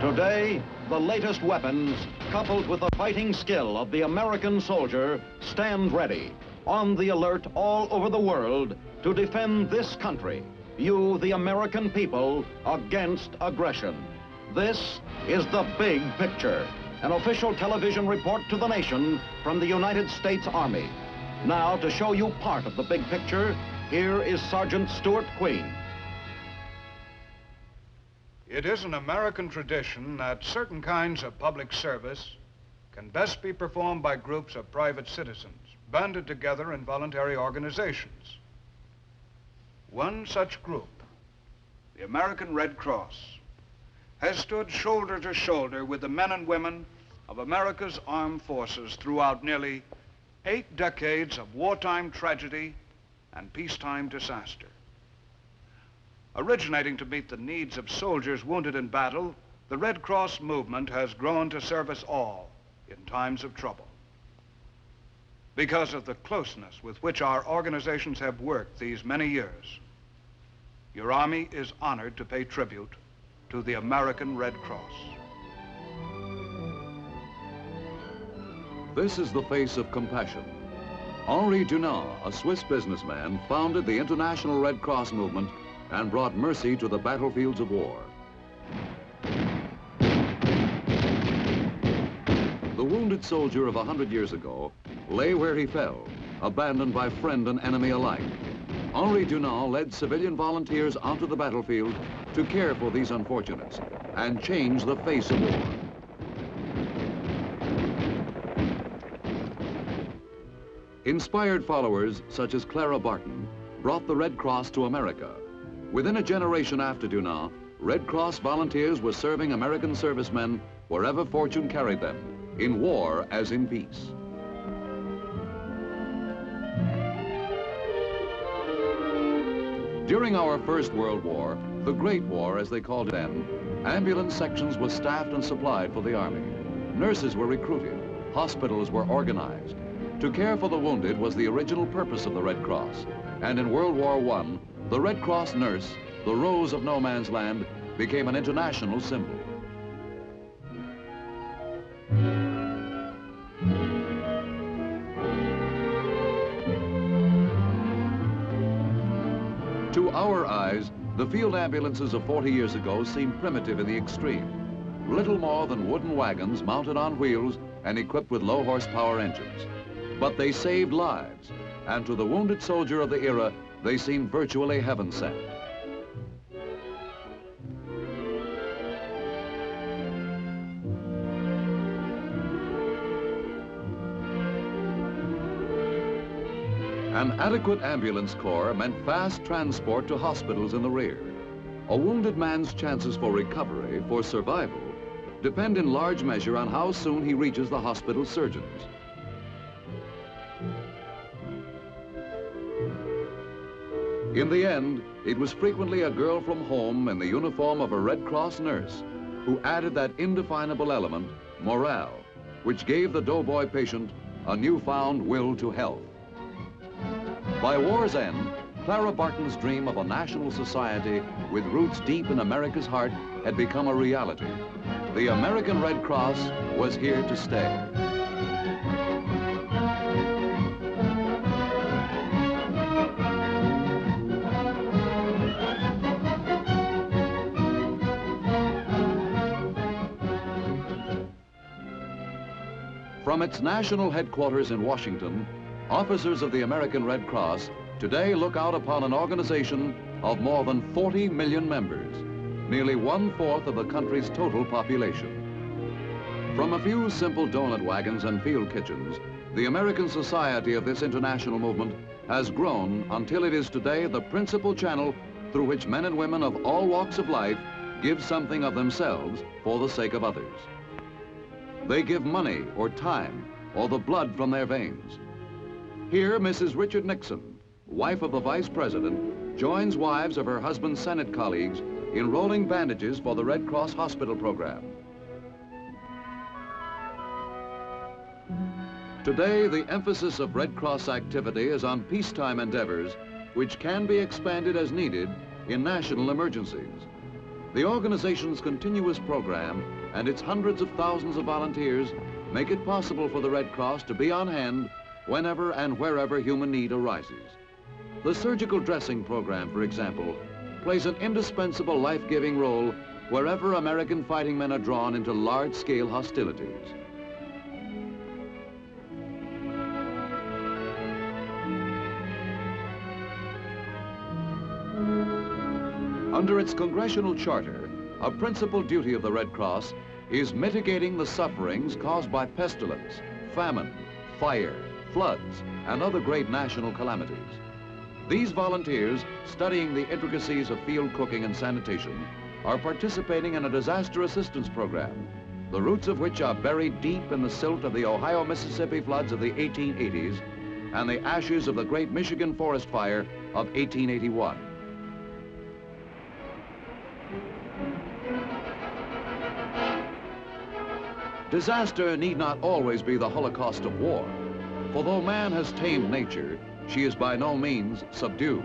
Today, the latest weapons, coupled with the fighting skill of the American soldier, stand ready, on the alert all over the world to defend this country, you, the American people, against aggression. This is The Big Picture, an official television report to the nation from the United States Army. Now, to show you part of the big picture, here is Sergeant Stuart Queen. It is an American tradition that certain kinds of public service can best be performed by groups of private citizens, banded together in voluntary organizations. One such group, the American Red Cross, has stood shoulder to shoulder with the men and women of America's armed forces throughout nearly 8 decades of wartime tragedy and peacetime disaster. Originating to meet the needs of soldiers wounded in battle, the Red Cross movement has grown to serve us all in times of trouble. Because of the closeness with which our organizations have worked these many years, your Army is honored to pay tribute to the American Red Cross. This is the face of compassion. Henri Dunant, a Swiss businessman, founded the International Red Cross movement and brought mercy to the battlefields of war. The wounded soldier of 100 years ago lay where he fell, abandoned by friend and enemy alike. Henri Dunant led civilian volunteers onto the battlefield to care for these unfortunates and change the face of war. Inspired followers such as Clara Barton brought the Red Cross to America. Within a generation after Dunant, Red Cross volunteers were serving American servicemen wherever fortune carried them, in war as in peace. During our First World War, the Great War as they called it then, ambulance sections were staffed and supplied for the Army. Nurses were recruited, hospitals were organized. To care for the wounded was the original purpose of the Red Cross, and in World War I, the Red Cross nurse, the rose of no man's land, became an international symbol. To our eyes, the field ambulances of 40 years ago seemed primitive in the extreme. Little more than wooden wagons mounted on wheels and equipped with low horsepower engines. But they saved lives, and to the wounded soldier of the era, they seemed virtually heaven sent. An adequate ambulance corps meant fast transport to hospitals in the rear. A wounded man's chances for recovery, for survival, depend in large measure on how soon he reaches the hospital surgeons. In the end, it was frequently a girl from home in the uniform of a Red Cross nurse who added that indefinable element, morale, which gave the doughboy patient a newfound will to health. By war's end, Clara Barton's dream of a national society with roots deep in America's heart had become a reality. The American Red Cross was here to stay. From its national headquarters in Washington, officers of the American Red Cross today look out upon an organization of more than 40 million members, nearly 1/4 of the country's total population. From a few simple donut wagons and field kitchens, the American society of this international movement has grown until it is today the principal channel through which men and women of all walks of life give something of themselves for the sake of others. They give money or time or the blood from their veins. Here, Mrs. Richard Nixon, wife of the Vice President, joins wives of her husband's Senate colleagues in rolling bandages for the Red Cross hospital program. Today, the emphasis of Red Cross activity is on peacetime endeavors, which can be expanded as needed in national emergencies. The organization's continuous program and its hundreds of thousands of volunteers make it possible for the Red Cross to be on hand whenever and wherever human need arises. The surgical dressing program, for example, plays an indispensable life-giving role wherever American fighting men are drawn into large-scale hostilities. Under its congressional charter, a principal duty of the Red Cross is mitigating the sufferings caused by pestilence, famine, fire, floods, and other great national calamities. These volunteers, studying the intricacies of field cooking and sanitation, are participating in a disaster assistance program, the roots of which are buried deep in the silt of the Ohio-Mississippi floods of the 1880s and the ashes of the great Michigan forest fire of 1881. Disaster need not always be the Holocaust of war, for though man has tamed nature, she is by no means subdued.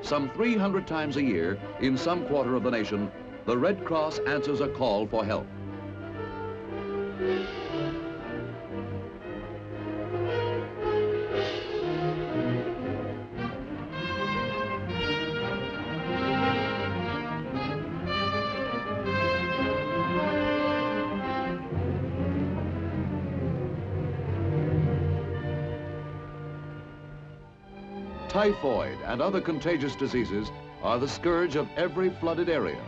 Some 300 times a year, in some quarter of the nation, the Red Cross answers a call for help. Typhoid and other contagious diseases are the scourge of every flooded area.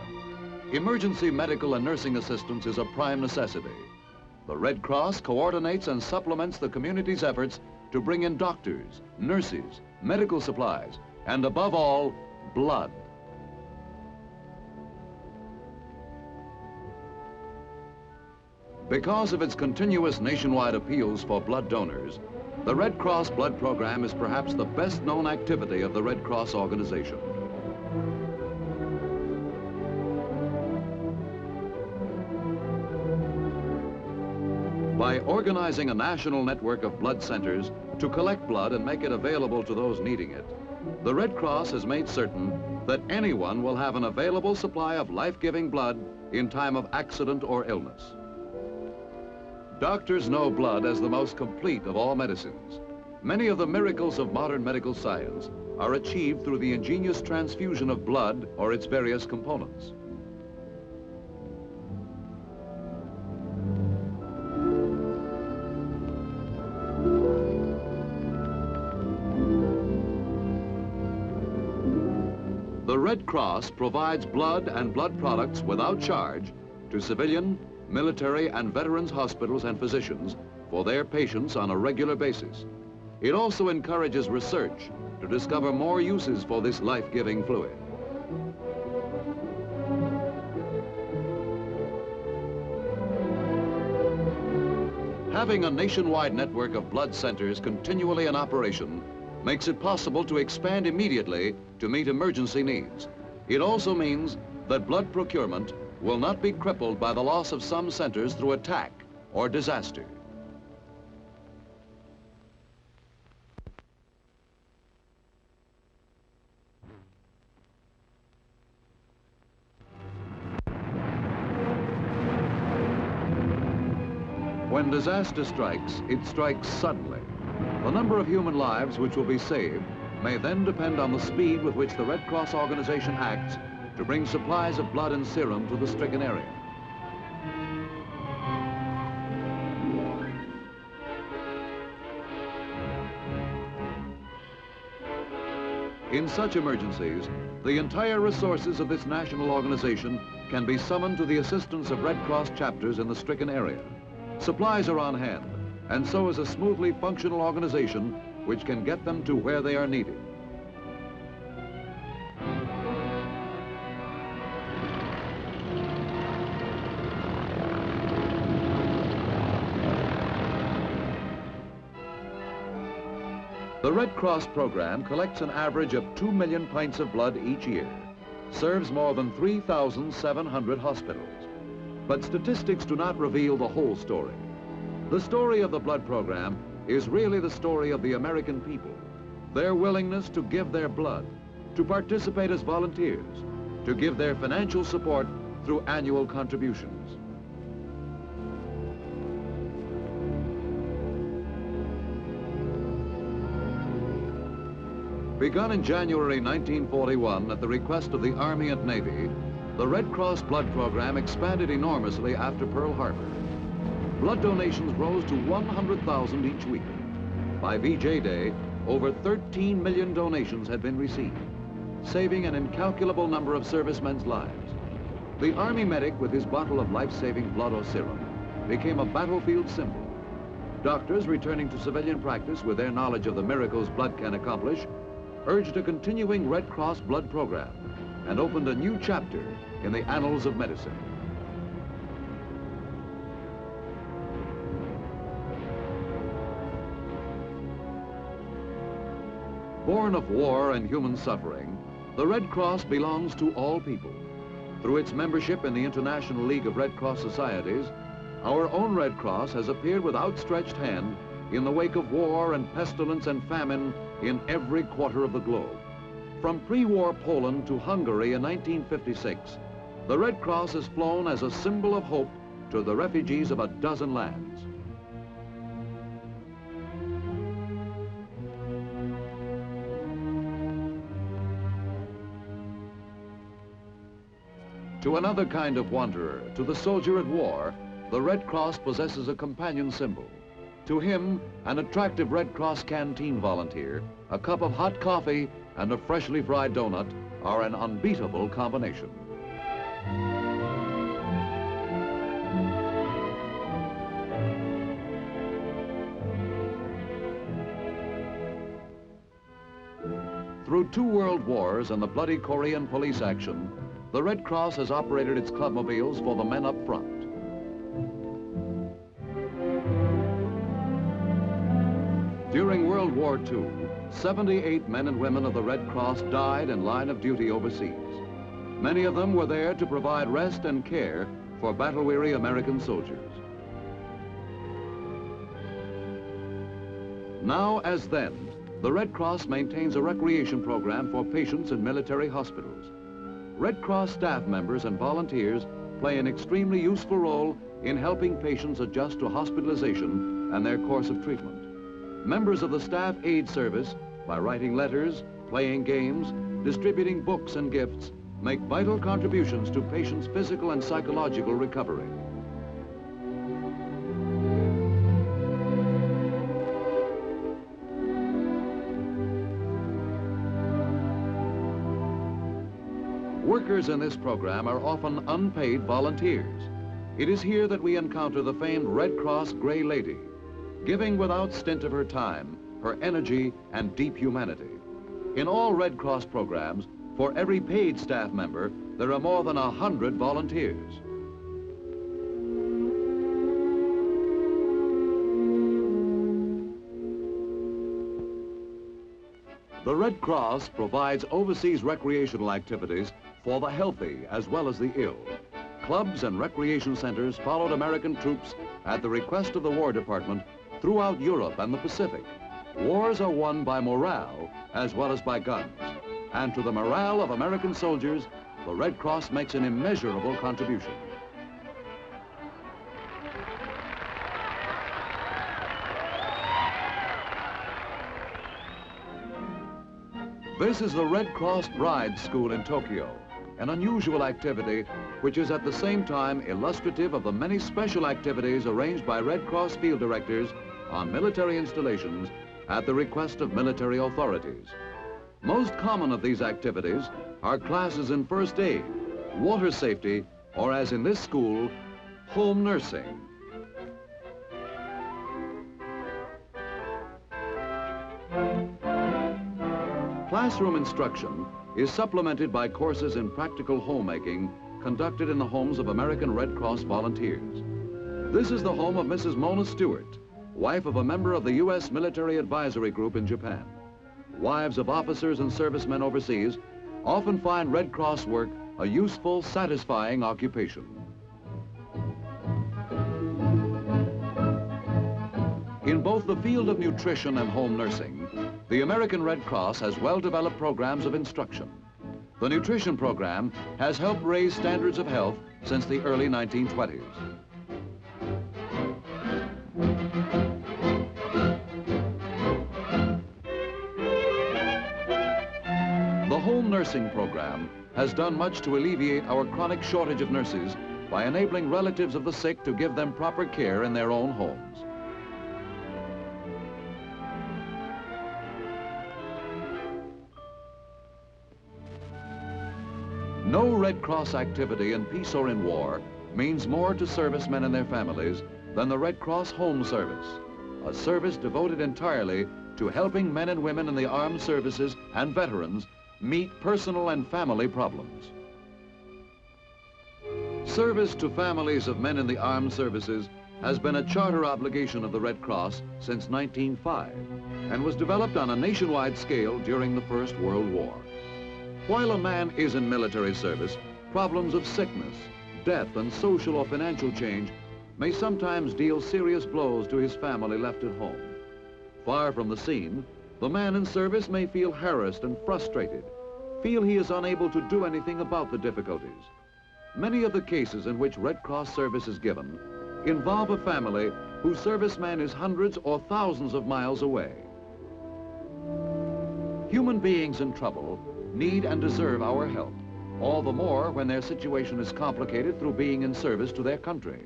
Emergency medical and nursing assistance is a prime necessity. The Red Cross coordinates and supplements the community's efforts to bring in doctors, nurses, medical supplies, and above all, blood. Because of its continuous nationwide appeals for blood donors, the Red Cross Blood Program is perhaps the best-known activity of the Red Cross organization. By organizing a national network of blood centers to collect blood and make it available to those needing it, the Red Cross has made certain that anyone will have an available supply of life-giving blood in time of accident or illness. Doctors know blood as the most complete of all medicines. Many of the miracles of modern medical science are achieved through the ingenious transfusion of blood or its various components. The Red Cross provides blood and blood products without charge to civilian, military, and veterans hospitals and physicians for their patients on a regular basis. It also encourages research to discover more uses for this life-giving fluid. Having a nationwide network of blood centers continually in operation makes it possible to expand immediately to meet emergency needs. It also means that blood procurement will not be crippled by the loss of some centers through attack or disaster. When disaster strikes, it strikes suddenly. The number of human lives which will be saved may then depend on the speed with which the Red Cross organization acts to bring supplies of blood and serum to the stricken area. In such emergencies, the entire resources of this national organization can be summoned to the assistance of Red Cross chapters in the stricken area. Supplies are on hand, and so is a smoothly functional organization which can get them to where they are needed. The Red Cross program collects an average of 2 million pints of blood each year, serves more than 3,700 hospitals. But statistics do not reveal the whole story. The story of the blood program is really the story of the American people, their willingness to give their blood, to participate as volunteers, to give their financial support through annual contributions. Begun in January 1941 at the request of the Army and Navy, the Red Cross blood program expanded enormously after Pearl Harbor. Blood donations rose to 100,000 each week. By VJ Day, over 13 million donations had been received, saving an incalculable number of servicemen's lives. The Army medic with his bottle of life-saving blood or serum became a battlefield symbol. Doctors returning to civilian practice with their knowledge of the miracles blood can accomplish urged a continuing Red Cross blood program and opened a new chapter in the annals of medicine. Born of war and human suffering, the Red Cross belongs to all people. Through its membership in the International League of Red Cross Societies, our own Red Cross has appeared with outstretched hand in the wake of war and pestilence and famine in every quarter of the globe. From pre-war Poland to Hungary in 1956, the Red Cross has flown as a symbol of hope to the refugees of a dozen lands. To another kind of wanderer, to the soldier at war, the Red Cross possesses a companion symbol. To him, an attractive Red Cross canteen volunteer, a cup of hot coffee, and a freshly fried donut are an unbeatable combination. Through 2 world wars and the bloody Korean police action, the Red Cross has operated its clubmobiles for the men up front. During World War II, 78 men and women of the Red Cross died in line of duty overseas. Many of them were there to provide rest and care for battle-weary American soldiers. Now, as then, the Red Cross maintains a recreation program for patients in military hospitals. Red Cross staff members and volunteers play an extremely useful role in helping patients adjust to hospitalization and their course of treatment. Members of the Staff Aid Service, by writing letters, playing games, distributing books and gifts, make vital contributions to patients' physical and psychological recovery. Workers in this program are often unpaid volunteers. It is here that we encounter the famed Red Cross Gray Lady, giving without stint of her time, her energy, and deep humanity. In all Red Cross programs, for every paid staff member, there are more than 100 volunteers. The Red Cross provides overseas recreational activities for the healthy as well as the ill. Clubs and recreation centers followed American troops at the request of the War Department throughout Europe and the Pacific. Wars are won by morale as well as by guns. And to the morale of American soldiers, the Red Cross makes an immeasurable contribution. This is the Red Cross Bride School in Tokyo, an unusual activity which is at the same time illustrative of the many special activities arranged by Red Cross field directors on military installations at the request of military authorities. Most common of these activities are classes in first aid, water safety, or as in this school, home nursing. Classroom instruction is supplemented by courses in practical homemaking conducted in the homes of American Red Cross volunteers. This is the home of Mrs. Mona Stewart, wife of a member of the U.S. Military Advisory Group in Japan. Wives of officers and servicemen overseas often find Red Cross work a useful, satisfying occupation. In both the field of nutrition and home nursing, the American Red Cross has well-developed programs of instruction. The nutrition program has helped raise standards of health since the early 1920s. The home nursing program has done much to alleviate our chronic shortage of nurses by enabling relatives of the sick to give them proper care in their own homes. No Red Cross activity in peace or in war means more to servicemen and their families than the Red Cross Home Service, a service devoted entirely to helping men and women in the armed services and veterans meet personal and family problems. Service to families of men in the armed services has been a charter obligation of the Red Cross since 1905 and was developed on a nationwide scale during the First World War. While a man is in military service, problems of sickness, death, and social or financial change may sometimes deal serious blows to his family left at home. Far from the scene, the man in service may feel harassed and frustrated, feel he is unable to do anything about the difficulties. Many of the cases in which Red Cross service is given involve a family whose serviceman is hundreds or thousands of miles away. Human beings in trouble need and deserve our help, all the more when their situation is complicated through being in service to their country.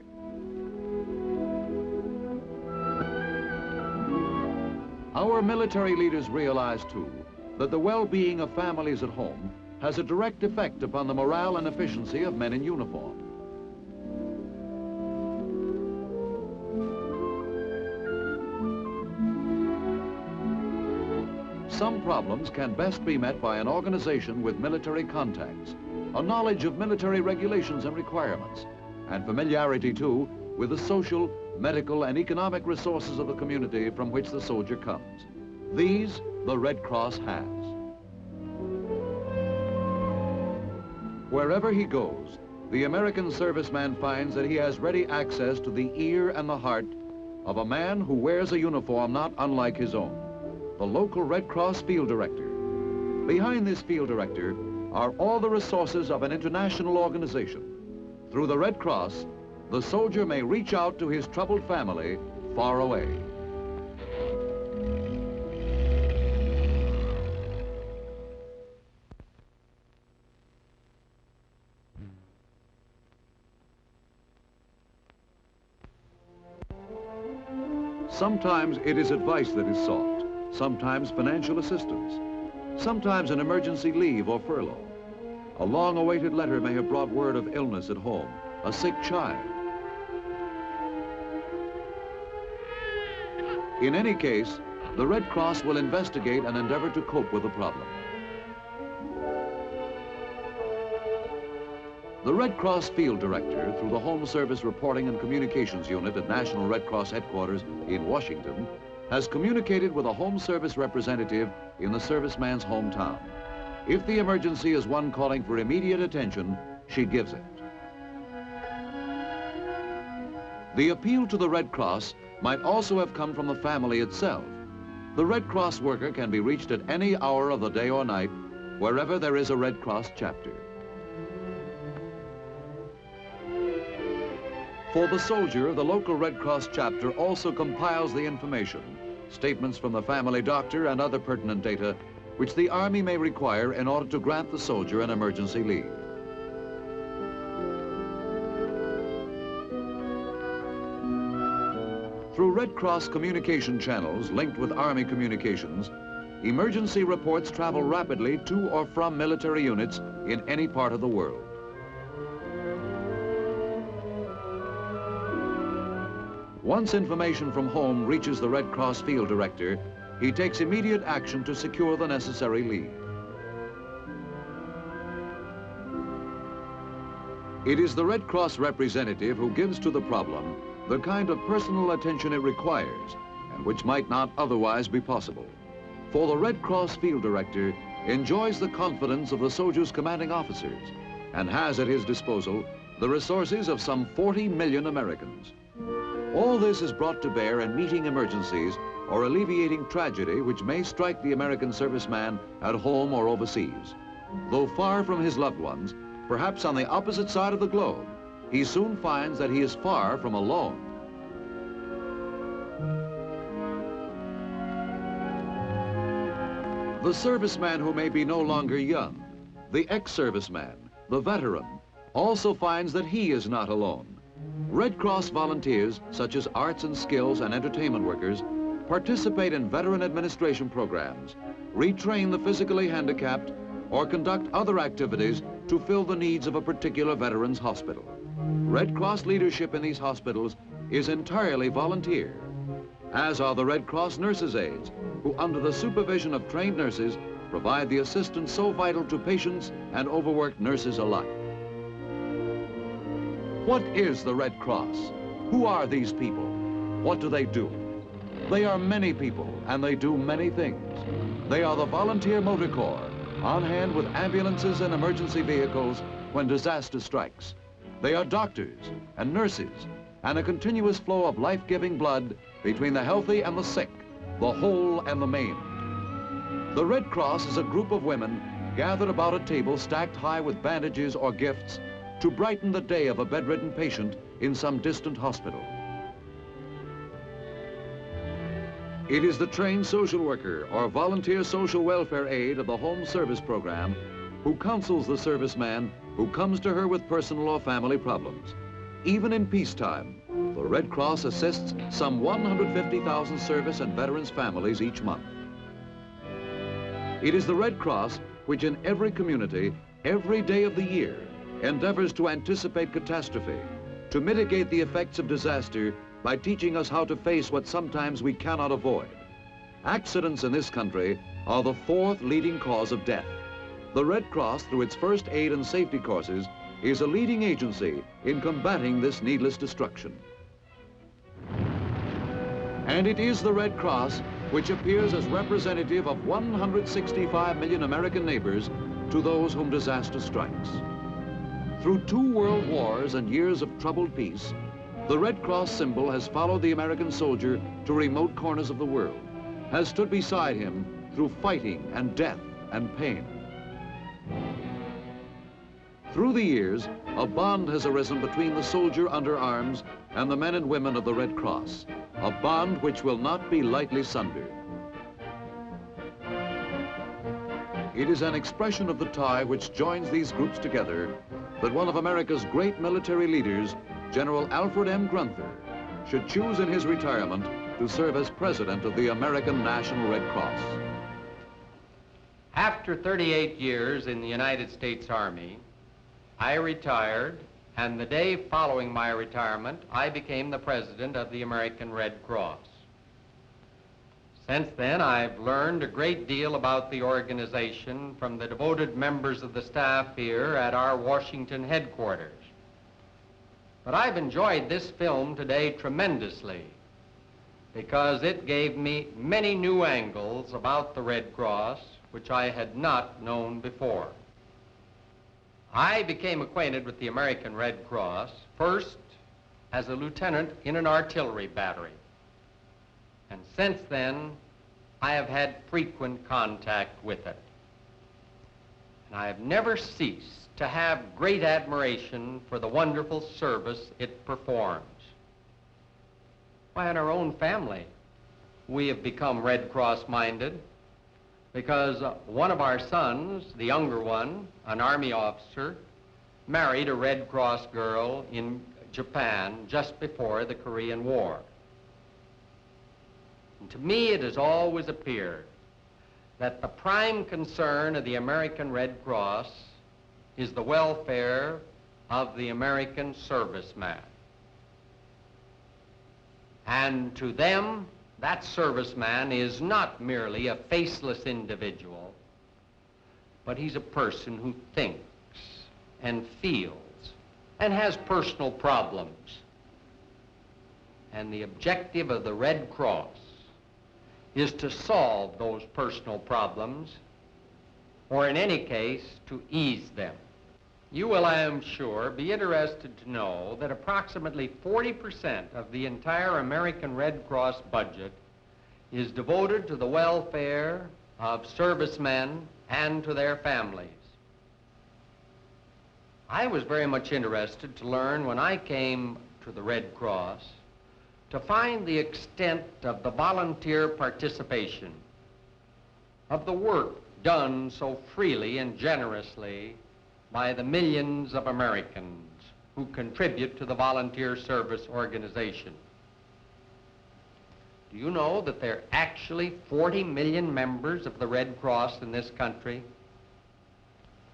Our military leaders realize, too, that the well-being of families at home has a direct effect upon the morale and efficiency of men in uniform. Some problems can best be met by an organization with military contacts, a knowledge of military regulations and requirements, and familiarity, too, with the social, medical, and economic resources of the community from which the soldier comes. These, the Red Cross has. Wherever he goes, the American serviceman finds that he has ready access to the ear and the heart of a man who wears a uniform not unlike his own, the local Red Cross field director. Behind this field director are all the resources of an international organization. Through the Red Cross, the soldier may reach out to his troubled family far away. Sometimes it is advice that is sought, sometimes financial assistance, sometimes an emergency leave or furlough. A long-awaited letter may have brought word of illness at home, a sick child. In any case, the Red Cross will investigate and endeavor to cope with the problem. The Red Cross Field Director, through the Home Service Reporting and Communications Unit at National Red Cross Headquarters in Washington, has communicated with a Home Service representative in the serviceman's hometown. If the emergency is one calling for immediate attention, she gives it. The appeal to the Red Cross might also have come from the family itself. The Red Cross worker can be reached at any hour of the day or night, wherever there is a Red Cross chapter. For the soldier, the local Red Cross chapter also compiles the information, statements from the family doctor and other pertinent data, which the Army may require in order to grant the soldier an emergency leave. Through Red Cross communication channels linked with Army communications, emergency reports travel rapidly to or from military units in any part of the world. Once information from home reaches the Red Cross field director, he takes immediate action to secure the necessary leave. It is the Red Cross representative who gives to the problem the kind of personal attention it requires and which might not otherwise be possible. For the Red Cross field director enjoys the confidence of the soldier's commanding officers and has at his disposal the resources of some 40 million Americans. All this is brought to bear in meeting emergencies or alleviating tragedy which may strike the American serviceman at home or overseas. Though far from his loved ones, perhaps on the opposite side of the globe, he soon finds that he is far from alone. The serviceman who may be no longer young, the ex-serviceman, the veteran, also finds that he is not alone. Red Cross volunteers, such as arts and skills and entertainment workers, participate in veteran administration programs, retrain the physically handicapped, or conduct other activities to fill the needs of a particular veteran's hospital. Red Cross leadership in these hospitals is entirely volunteer, as are the Red Cross nurses' aides, who under the supervision of trained nurses provide the assistance so vital to patients and overworked nurses alike. What is the Red Cross? Who are these people? What do they do? They are many people, and they do many things. They are the volunteer motor corps, on hand with ambulances and emergency vehicles when disaster strikes. They are doctors and nurses, and a continuous flow of life-giving blood between the healthy and the sick, the whole and the maimed. The Red Cross is a group of women gathered about a table stacked high with bandages or gifts to brighten the day of a bedridden patient in some distant hospital. It is the trained social worker or volunteer social welfare aide of the home service program who counsels the serviceman who comes to her with personal or family problems. Even in peacetime, the Red Cross assists some 150,000 service and veterans families each month. It is the Red Cross which in every community, every day of the year, endeavors to anticipate catastrophe, to mitigate the effects of disaster by teaching us how to face what sometimes we cannot avoid. Accidents in this country are the fourth leading cause of death. The Red Cross, through its first aid and safety courses, is a leading agency in combating this needless destruction. And it is the Red Cross which appears as representative of 165 million American neighbors to those whom disaster strikes. Through 2 world wars and years of troubled peace, the Red Cross symbol has followed the American soldier to remote corners of the world, has stood beside him through fighting and death and pain. Through the years, a bond has arisen between the soldier under arms and the men and women of the Red Cross, a bond which will not be lightly sundered. It is an expression of the tie which joins these groups together that one of America's great military leaders, General Alfred M. Gruenther, should choose in his retirement to serve as president of the American National Red Cross. After 38 years in the United States Army, I retired, and the day following my retirement, I became the president of the American Red Cross. Since then, I've learned a great deal about the organization from the devoted members of the staff here at our Washington headquarters. But I've enjoyed this film today tremendously because it gave me many new angles about the Red Cross which I had not known before. I became acquainted with the American Red Cross first as a lieutenant in an artillery battery. And since then, I have had frequent contact with it. And I have never ceased to have great admiration for the wonderful service it performs. Why, in our own family, we have become Red Cross-minded because one of our sons, the younger one, an Army officer, married a Red Cross girl in Japan just before the Korean War. And to me, it has always appeared that the prime concern of the American Red Cross is the welfare of the American serviceman. And to them, that serviceman is not merely a faceless individual, but he's a person who thinks and feels and has personal problems. And the objective of the Red Cross is to solve those personal problems, or in any case, to ease them. You will, I am sure, be interested to know that approximately 40% of the entire American Red Cross budget is devoted to the welfare of servicemen and to their families. I was very much interested to learn when I came to the Red Cross to find the extent of the volunteer participation, of the work done so freely and generously by the millions of Americans who contribute to the volunteer service organization. Do you know that there are actually 40 million members of the Red Cross in this country?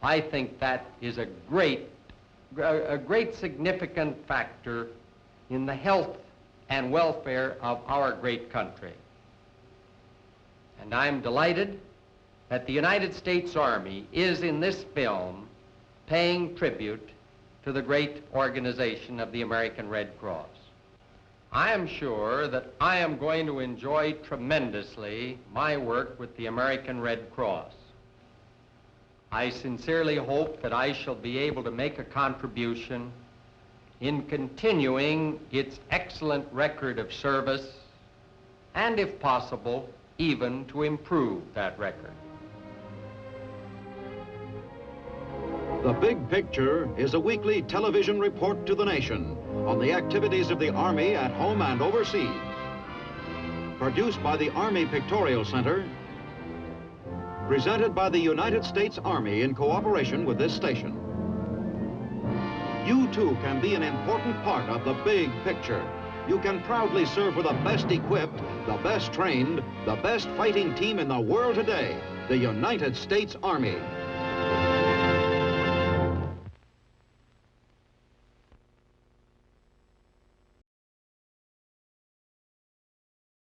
I think that is a great significant factor in the health and welfare of our great country. And I'm delighted that the United States Army is in this film paying tribute to the great organization of the American Red Cross. I am sure that I am going to enjoy tremendously my work with the American Red Cross. I sincerely hope that I shall be able to make a contribution in continuing its excellent record of service, and if possible, even to improve that record. The Big Picture is a weekly television report to the nation on the activities of the Army at home and overseas. Produced by the Army Pictorial Center, presented by the United States Army in cooperation with this station. You too can be an important part of the big picture. You can proudly serve with the best equipped, the best trained, the best fighting team in the world today, the United States Army.